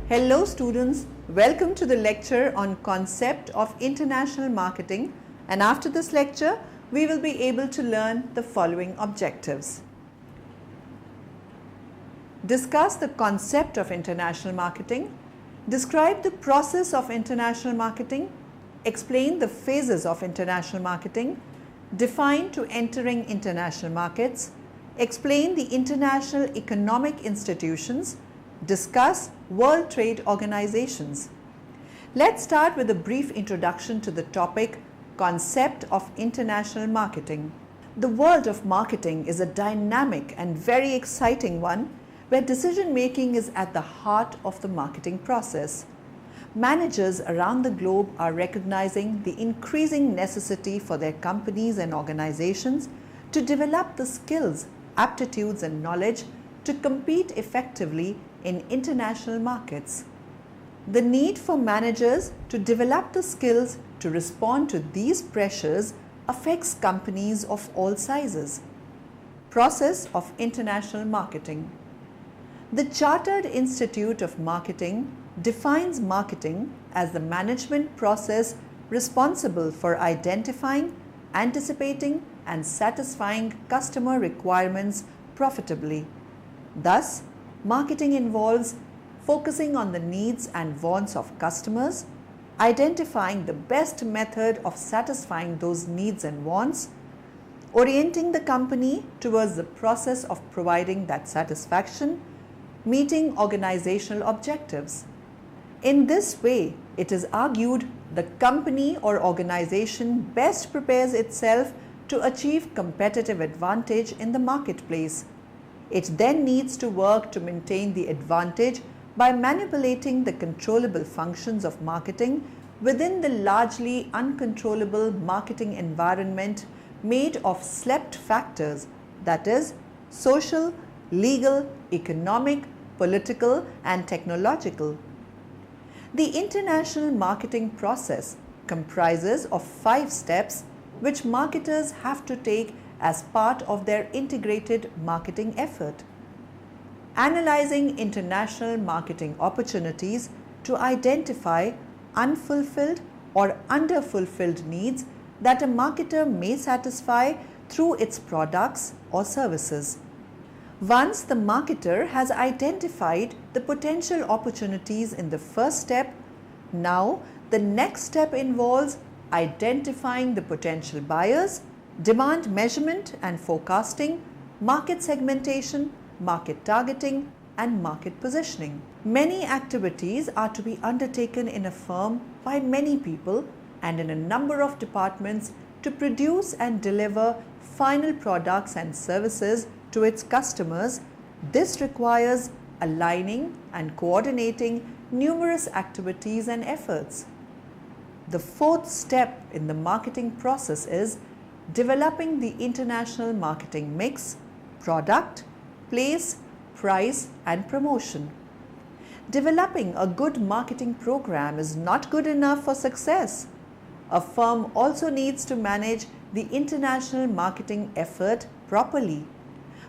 Hello students, welcome to the lecture on concept of international marketing, and after this lecture we will be able to learn the following objectives. Discuss the concept of international marketing, describe the process of international marketing, explain the phases of international marketing, define to entering international markets, explain the international economic institutions, discuss World Trade Organizations. Let's start with a brief introduction to the topic, concept of international marketing. The world of marketing is a dynamic and very exciting one where decision making is at the heart of the marketing process. Managers around the globe are recognizing the increasing necessity for their companies and organizations to develop the skills, aptitudes and knowledge to compete effectively in international markets. The need for managers to develop the skills to respond to these pressures affects companies of all sizes. Process of international marketing. The Chartered Institute of Marketing defines marketing as the management process responsible for identifying, anticipating, and satisfying customer requirements profitably. Thus, marketing involves focusing on the needs and wants of customers, identifying the best method of satisfying those needs and wants, orienting the company towards the process of providing that satisfaction, meeting organizational objectives. In this way, it is argued the company or organization best prepares itself to achieve competitive advantage in the marketplace. It then needs to work to maintain the advantage by manipulating the controllable functions of marketing within the largely uncontrollable marketing environment made of slept factors, that is, social, legal, economic, political, and technological. The international marketing process comprises of 5 steps which marketers have to take as part of their integrated marketing effort. Analyzing international marketing opportunities to identify unfulfilled or underfulfilled needs that a marketer may satisfy through its products or services. Once the marketer has identified the potential opportunities in the first step, now the next step involves identifying the potential buyers, demand measurement and forecasting, market segmentation, market targeting, and market positioning. Many activities are to be undertaken in a firm by many people and in a number of departments to produce and deliver final products and services to its customers. This requires aligning and coordinating numerous activities and efforts. The 4th step in the marketing process is developing the international marketing mix, product, place, price, and promotion. Developing a good marketing program is not good enough for success. A firm also needs to manage the international marketing effort properly.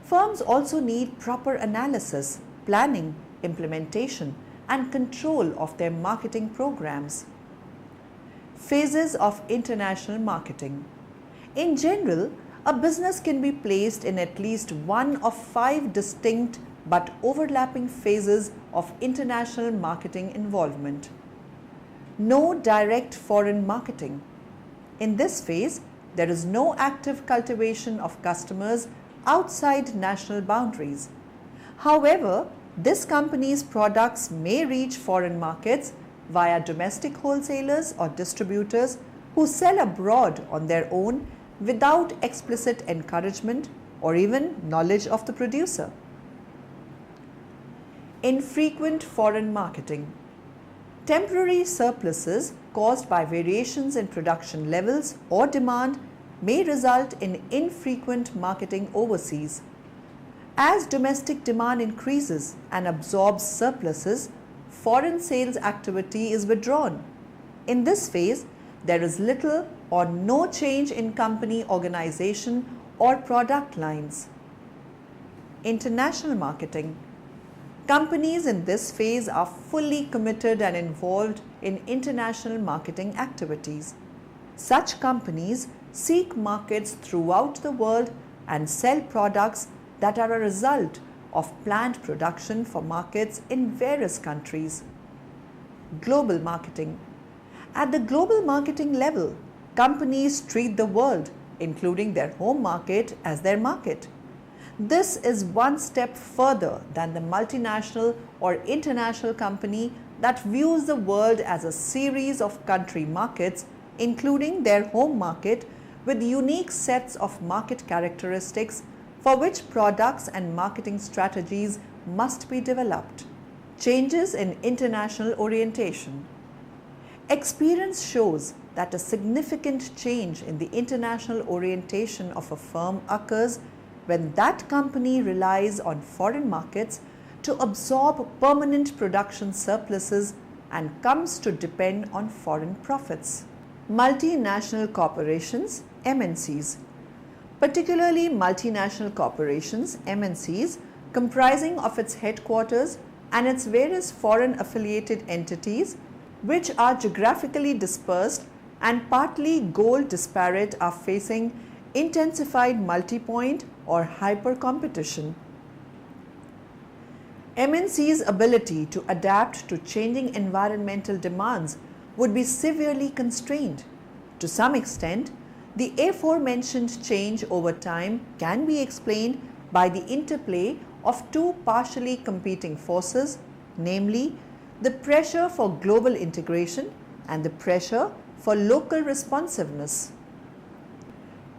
Firms also need proper analysis, planning, implementation, and control of their marketing programs. Phases of international marketing. In general, a business can be placed in at least one of 5 distinct but overlapping phases of international marketing involvement. No direct foreign marketing. In this phase, there is no active cultivation of customers outside national boundaries. However, this company's products may reach foreign markets via domestic wholesalers or distributors who sell abroad on their own without explicit encouragement or even knowledge of the producer. Infrequent foreign marketing. Temporary surpluses caused by variations in production levels or demand may result in infrequent marketing overseas. As domestic demand increases and absorbs surpluses, foreign sales activity is withdrawn. In this phase, there is little or no change in company organization or product lines. International marketing. Companies in this phase are fully committed and involved in international marketing activities. Such companies seek markets throughout the world and sell products that are a result of planned production for markets in various countries. Global marketing. At the global marketing level, companies treat the world, including their home market, as their market. This is one step further than the multinational or international company that views the world as a series of country markets, including their home market, with unique sets of market characteristics for which products and marketing strategies must be developed. Changes in international orientation. Experience shows that a significant change in the international orientation of a firm occurs when that company relies on foreign markets to absorb permanent production surpluses and comes to depend on foreign profits. Multinational corporations, MNCs. Particularly multinational corporations, MNCs, comprising of its headquarters and its various foreign affiliated entities, which are geographically dispersed and partly goal disparate, are facing intensified multi-point or hyper-competition. MNC's ability to adapt to changing environmental demands would be severely constrained. To some extent, the aforementioned change over time can be explained by the interplay of two partially competing forces, namely the pressure for global integration and the pressure for local responsiveness.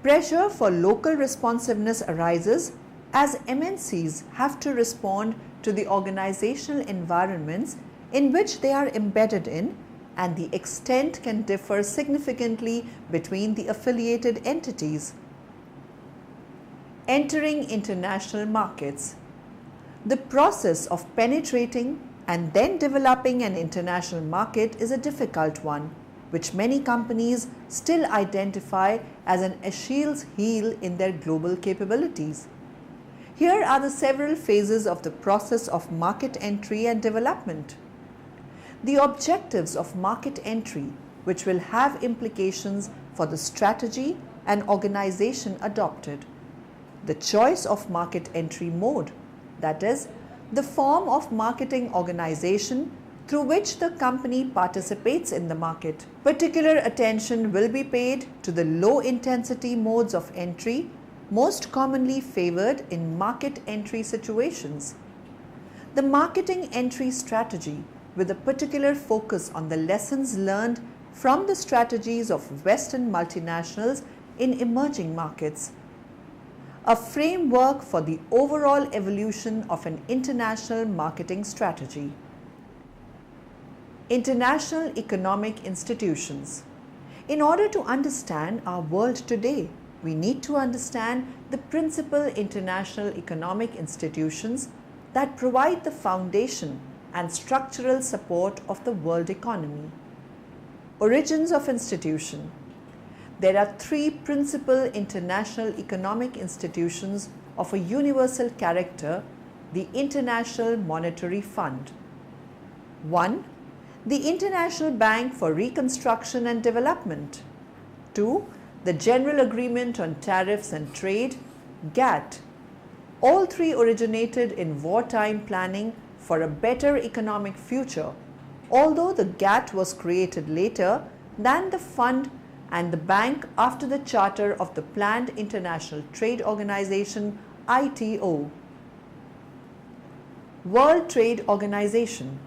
Pressure for local responsiveness arises as MNCs have to respond to the organizational environments in which they are embedded in, and the extent can differ significantly between the affiliated entities. Entering international markets. The process of penetrating and then developing an international market is a difficult one, which many companies still identify as an Achilles heel in their global capabilities. Here are the several phases of the process of market entry and development. The objectives of market entry, which will have implications for the strategy and organization adopted. The choice of market entry mode, that is, the form of marketing organization through which the company participates in the market. Particular attention will be paid to the low-intensity modes of entry, most commonly favored in market entry situations. The marketing entry strategy, with a particular focus on the lessons learned from the strategies of Western multinationals in emerging markets. A framework for the overall evolution of an international marketing strategy. International economic institutions. In order to understand our world today, we need to understand the principal international economic institutions that provide the foundation and structural support of the world economy. Origins of institution. There are three principal international economic institutions of a universal character: the International Monetary Fund. 1. The International Bank for Reconstruction and Development. 2. The General Agreement on Tariffs and Trade, GATT. All three originated in wartime planning for a better economic future, although the GATT was created later than the fund and the bank after the charter of the planned International Trade Organization, ITO. World Trade Organization.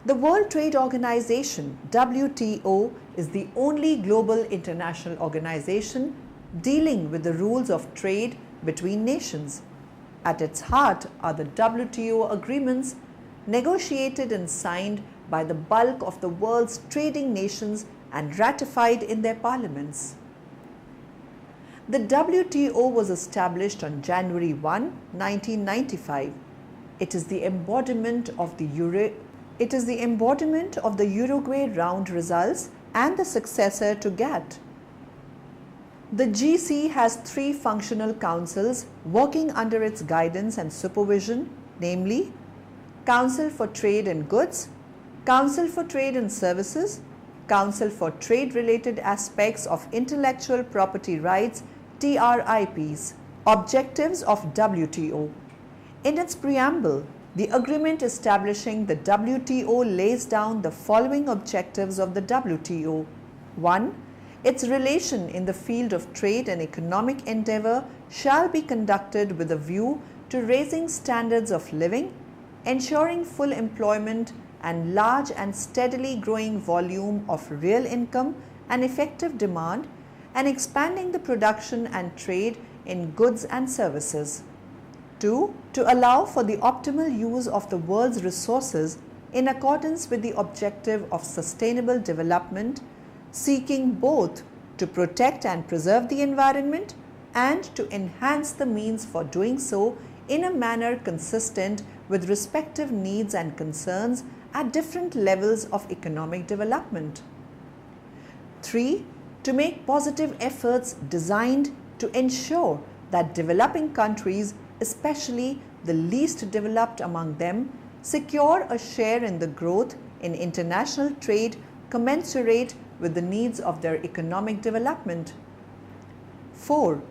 The World Trade Organization, WTO, is the only global international organization dealing with the rules of trade between nations. At its heart are the WTO agreements negotiated and signed by the bulk of the world's trading nations and ratified in their parliaments. The WTO was established on January 1, 1995. It is the embodiment of the Uruguay round results and the successor to GATT. The GC has three functional councils working under its guidance and supervision, namely Council for Trade in Goods, Council for Trade in Services, Council for Trade-related Aspects of Intellectual Property Rights, TRIPs, Objectives of WTO. In its preamble, the agreement establishing the WTO lays down the following objectives of the WTO. 1. Its relation in the field of trade and economic endeavor shall be conducted with a view to raising standards of living, ensuring full employment and large and steadily growing volume of real income and effective demand, and expanding the production and trade in goods and services. 2. To allow for the optimal use of the world's resources in accordance with the objective of sustainable development, seeking both to protect and preserve the environment and to enhance the means for doing so in a manner consistent with respective needs and concerns at different levels of economic development. 3. To make positive efforts designed to ensure that developing countries, especially the least developed among them, secure a share in the growth in international trade commensurate with the needs of their economic development. 4.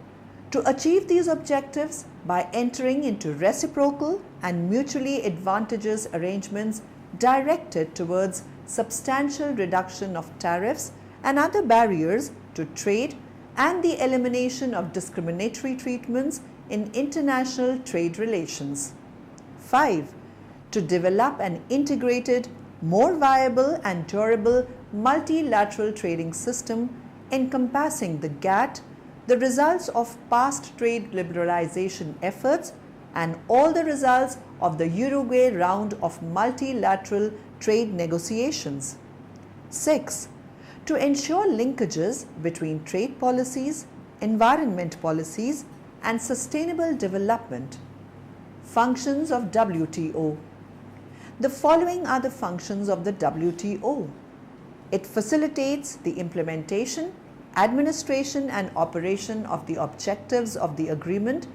To achieve these objectives by entering into reciprocal and mutually advantageous arrangements directed towards substantial reduction of tariffs and other barriers to trade and the elimination of discriminatory treatments in international trade relations. 5. To develop an integrated, more viable and durable multilateral trading system encompassing the GATT, the results of past trade liberalization efforts, and all the results of the Uruguay round of multilateral trade negotiations. 6. To ensure linkages between trade policies, environment policies, and sustainable development. Functions of WTO. The following are the functions of the WTO. It facilitates the implementation, administration, and operation of the objectives of the agreement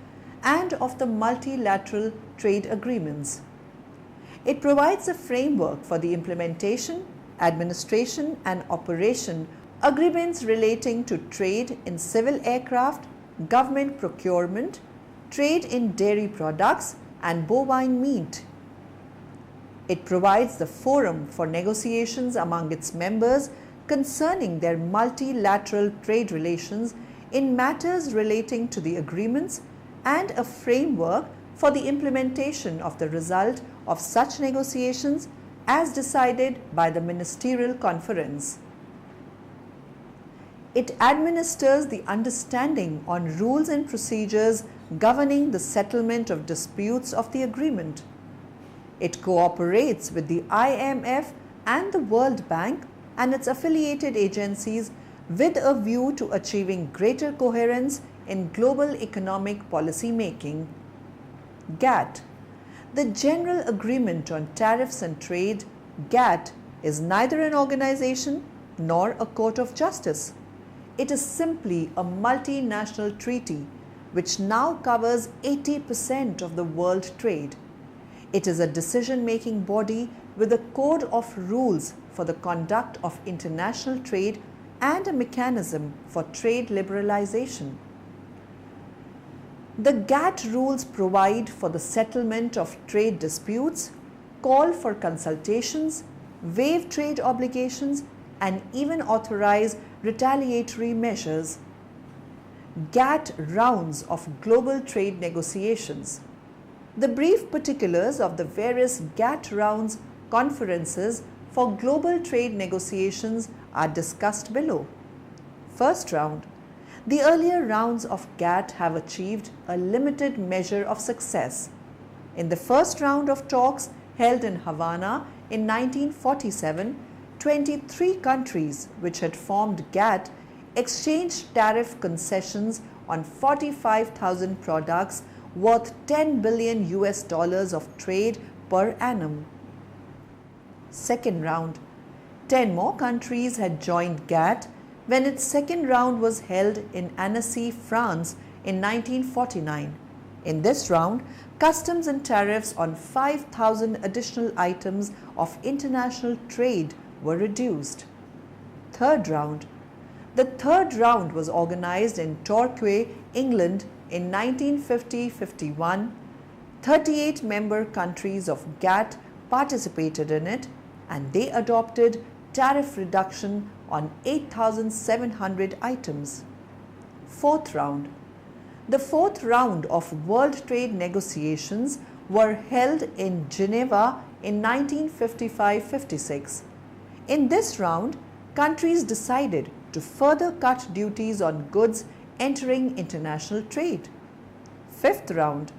and of the multilateral trade agreements. It provides a framework for the implementation, administration, and operation agreements relating to trade in civil aircraft, government procurement, trade in dairy products, and bovine meat. It provides the forum for negotiations among its members concerning their multilateral trade relations in matters relating to the agreements and a framework for the implementation of the result of such negotiations as decided by the Ministerial Conference. It administers the understanding on rules and procedures governing the settlement of disputes of the agreement. It cooperates with the IMF and the World Bank and its affiliated agencies with a view to achieving greater coherence in global economic policy making. GATT. The General Agreement on Tariffs and Trade, GATT, is neither an organization nor a court of justice. It is simply a multinational treaty which now covers 80% of the world trade. It is a decision-making body with a code of rules for the conduct of international trade and a mechanism for trade liberalization. The GATT rules provide for the settlement of trade disputes, call for consultations, waive trade obligations, and even authorize retaliatory measures. GATT rounds of global trade negotiations. The brief particulars of the various GATT rounds conferences for global trade negotiations are discussed below. First round. The earlier rounds of GATT have achieved a limited measure of success. In the first round of talks held in Havana in 1947, 23 countries which had formed GATT exchanged tariff concessions on 45,000 products worth $10 billion of trade per annum. Second round. 10 more countries had joined GATT when its second round was held in Annecy, France in 1949. In this round, customs and tariffs on 5,000 additional items of international trade were reduced. Third round. The third round was organized in Torquay, England in 1950-51. 38 member countries of GATT participated in it, and they adopted tariff reduction on 8,700 items. Fourth round. The fourth round of World Trade negotiations were held in Geneva in 1955-56. In this round, countries decided to further cut duties on goods entering international trade. Fifth round.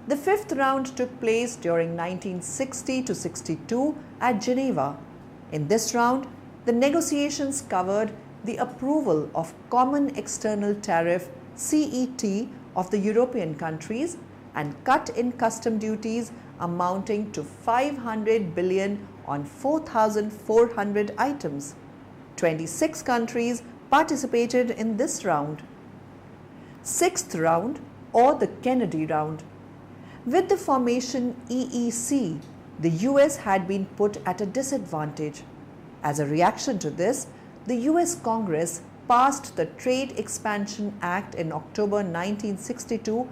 The fifth round took place during 1960-62 at Geneva. In this round, the negotiations covered the approval of Common External Tariff (CET) of the European countries and cut in custom duties amounting to 500 billion on 4,400 items. 26 countries participated in this round. Sixth round, or the Kennedy round. With the formation EEC, the US had been put at a disadvantage. As a reaction to this, the US Congress passed the Trade Expansion Act in October 1962,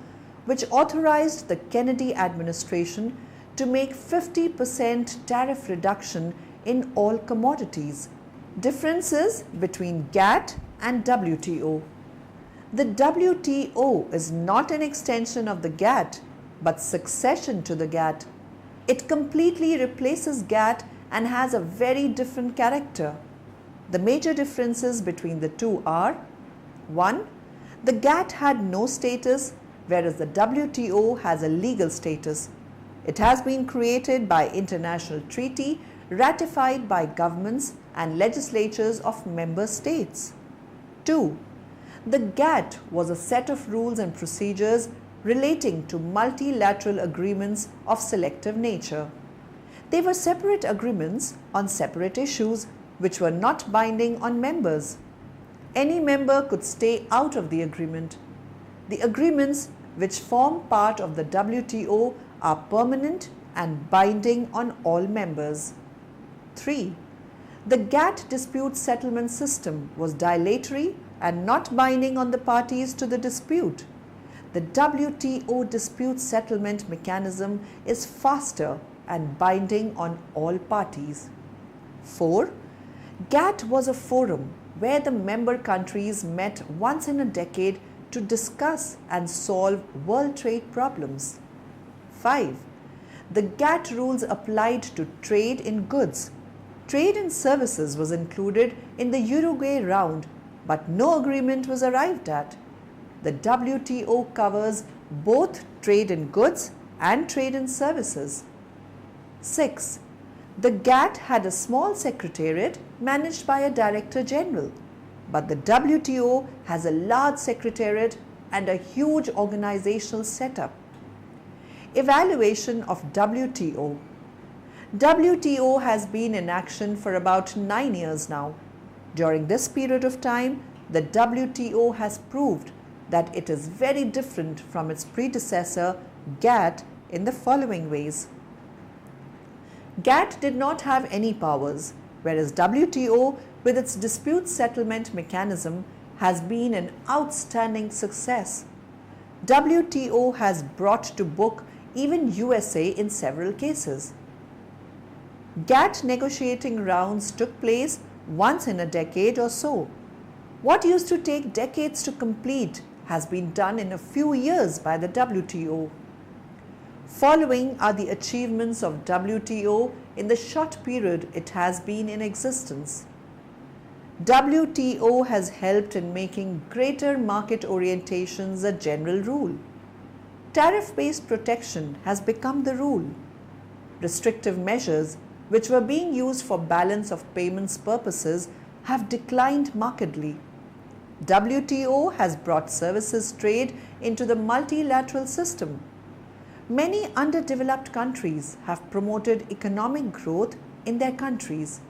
which authorized the Kennedy administration to make 50% tariff reduction in all commodities. Differences between GATT and WTO. The WTO is not an extension of the GATT, but succession to the GATT. It completely replaces GATT and has a very different character. The major differences between the two are: 1. The GATT had no status, whereas the WTO has a legal status. It has been created by international treaty ratified by governments and legislatures of member states. 2. The GATT was a set of rules and procedures relating to multilateral agreements of selective nature. They were separate agreements on separate issues which were not binding on members. Any member could stay out of the agreement. The agreements which form part of the WTO are permanent and binding on all members. 3. The GATT dispute settlement system was dilatory and not binding on the parties to the dispute. The WTO dispute settlement mechanism is faster and binding on all parties. 4. GATT was a forum where the member countries met once in a decade to discuss and solve world trade problems. 5. The GATT rules applied to trade in goods. Trade in services was included in the Uruguay round, but no agreement was arrived at. The WTO covers both trade in goods and trade in services. 6. The GATT had a small secretariat managed by a Director General, but the WTO has a large secretariat and a huge organizational setup. Evaluation of WTO. WTO has been in action for about 9 years now. During this period of time, the WTO has proved that it is very different from its predecessor, GATT, in the following ways. GATT did not have any powers, whereas WTO, with its dispute settlement mechanism, has been an outstanding success. WTO has brought to book even USA in several cases. GATT negotiating rounds took place once in a decade or so. What used to take decades to complete has been done in a few years by the WTO. Following are the achievements of WTO in the short period it has been in existence. WTO has helped in making greater market orientations a general rule. Tariff-based protection has become the rule. Restrictive measures, which were being used for balance of payments purposes, have declined markedly. WTO has brought services trade into the multilateral system. Many underdeveloped countries have promoted economic growth in their countries.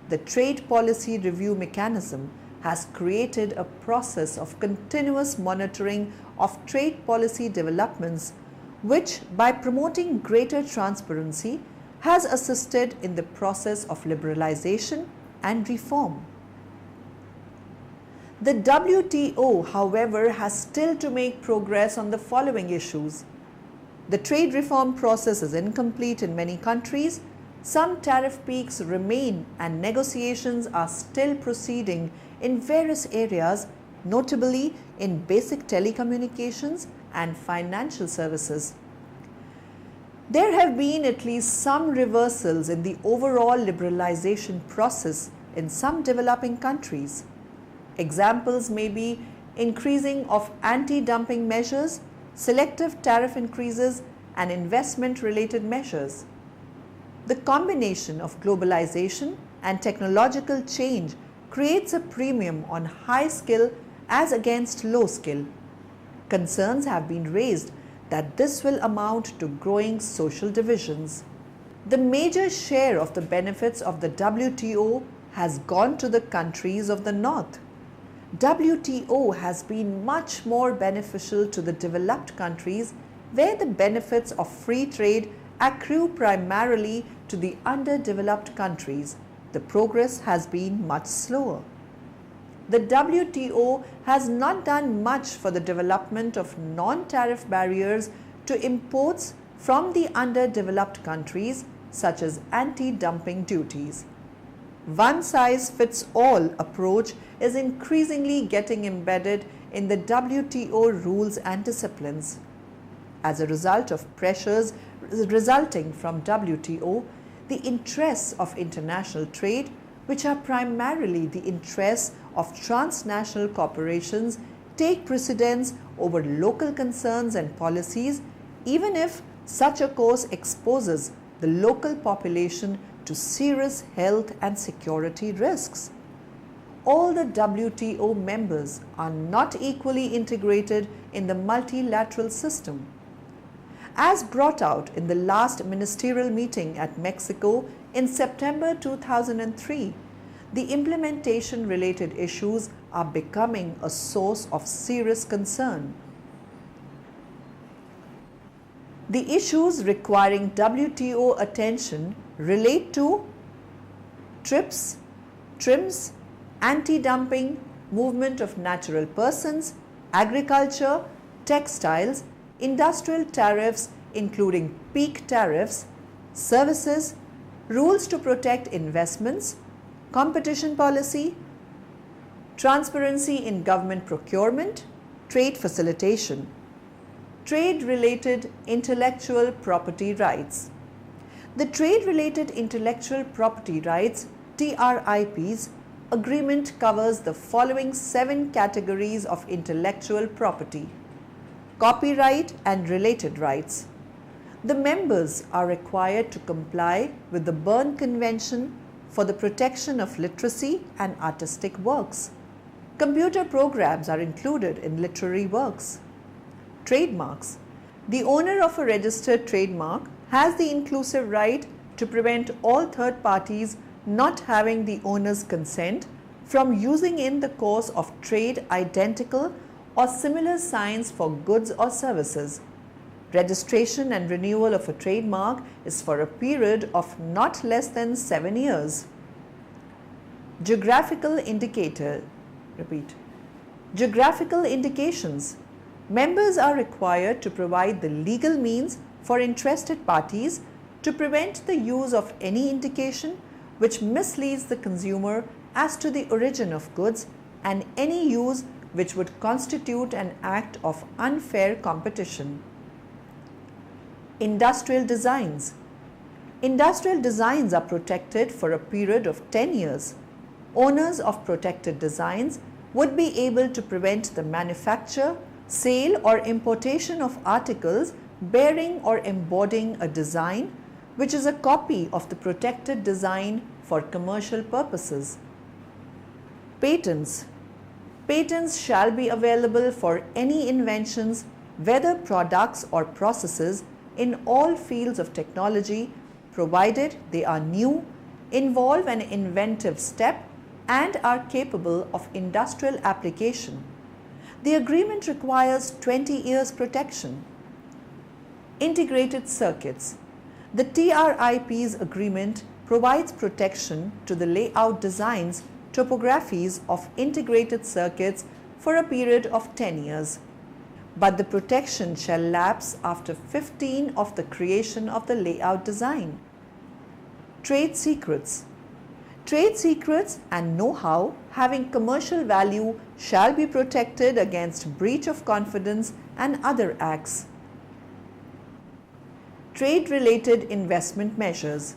The Trade Policy Review Mechanism has created a process of continuous monitoring of trade policy developments which, by promoting greater transparency, has assisted in the process of liberalization and reform. The WTO, however, has still to make progress on the following issues. The trade reform process is incomplete in many countries. Some tariff peaks remain and negotiations are still proceeding in various areas, notably in basic telecommunications and financial services. There have been at least some reversals in the overall liberalization process in some developing countries. Examples may be increasing of anti-dumping measures, selective tariff increases, and investment-related measures. The combination of globalization and technological change creates a premium on high skill as against low skill. Concerns have been raised that this will amount to growing social divisions. The major share of the benefits of the WTO has gone to the countries of the North. WTO has been much more beneficial to the developed countries, where the benefits of free trade accrue primarily to the underdeveloped countries. The progress has been much slower. The WTO has not done much for the development of non-tariff barriers to imports from the underdeveloped countries, such as anti-dumping duties. One-size-fits-all approach is increasingly getting embedded in the WTO rules and disciplines. As a result of pressures resulting from WTO, the interests of international trade, which are primarily the interests of transnational corporations, take precedence over local concerns and policies, even if such a course exposes the local population to serious health and security risks. All the WTO members are not equally integrated in the multilateral system. As brought out in the last ministerial meeting at Mexico in September 2003, the implementation-related issues are becoming a source of serious concern. The issues requiring WTO attention relate to TRIPS, TRIMS, anti-dumping, movement of natural persons, agriculture, textiles, industrial tariffs including peak tariffs, services, rules to protect investments, competition policy, transparency in government procurement, trade facilitation, trade-related intellectual property rights. The Trade-Related Intellectual Property Rights (TRIPs) agreement covers the following 7 categories of intellectual property: copyright and related rights. The members are required to comply with the Berne Convention for the protection of literacy and artistic works. Computer programs are included in literary works. Trademarks. The owner of a registered trademark has the inclusive right to prevent all third parties not having the owner's consent from using in the course of trade identical or similar signs for goods or services. Registration and renewal of a trademark is for a period of not less than 7 years. Geographical indications. Members are required to provide the legal means for interested parties to prevent the use of any indication which misleads the consumer as to the origin of goods and any use which would constitute an act of unfair competition. Industrial designs. Industrial designs are protected for a period of 10 years. Owners of protected designs would be able to prevent the manufacture, sale or importation of articles bearing or embodying a design which is a copy of the protected design for commercial purposes. Patents. Patents shall be available for any inventions, whether products or processes, in all fields of technology, provided they are new, involve an inventive step, and are capable of industrial application. The agreement requires 20 years protection. Integrated circuits. The TRIP's agreement provides protection to the layout designs, topographies of integrated circuits for a period of 10 years. But the protection shall lapse after 15 of the creation of the layout design. Trade secrets. Trade secrets and know-how having commercial value shall be protected against breach of confidence and other acts. Trade-related investment measures.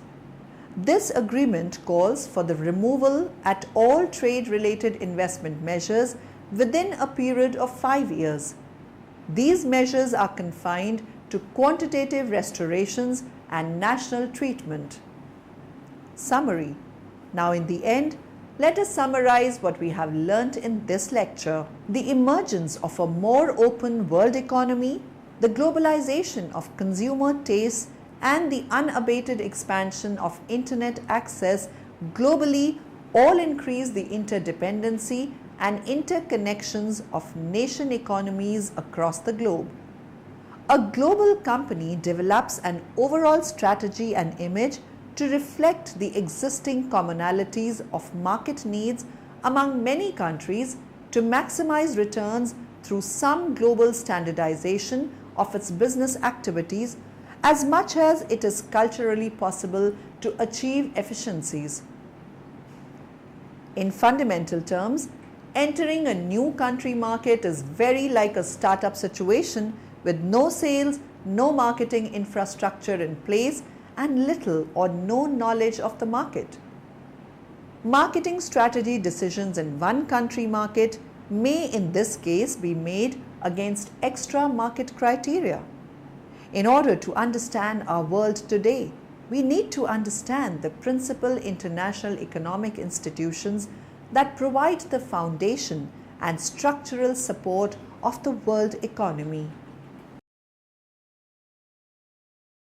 This agreement calls for the removal at all trade-related investment measures within a period of 5 years. These measures are confined to quantitative restorations and national treatment. Summary. Now in the end, let us summarize what we have learnt in this lecture. The emergence of a more open world economy, the globalization of consumer tastes, and the unabated expansion of internet access globally all increase the interdependency and interconnections of nation economies across the globe. A global company develops an overall strategy and image to reflect the existing commonalities of market needs among many countries to maximize returns through some global standardization of its business activities as much as it is culturally possible to achieve efficiencies. In fundamental terms, entering a new country market is very like a startup situation with no sales, no marketing infrastructure in place, and little or no knowledge of the market. Marketing strategy decisions in one country market may in this case be made against extra market criteria. In order to understand our world today, we need to understand the principal international economic institutions that provide the foundation and structural support of the world economy.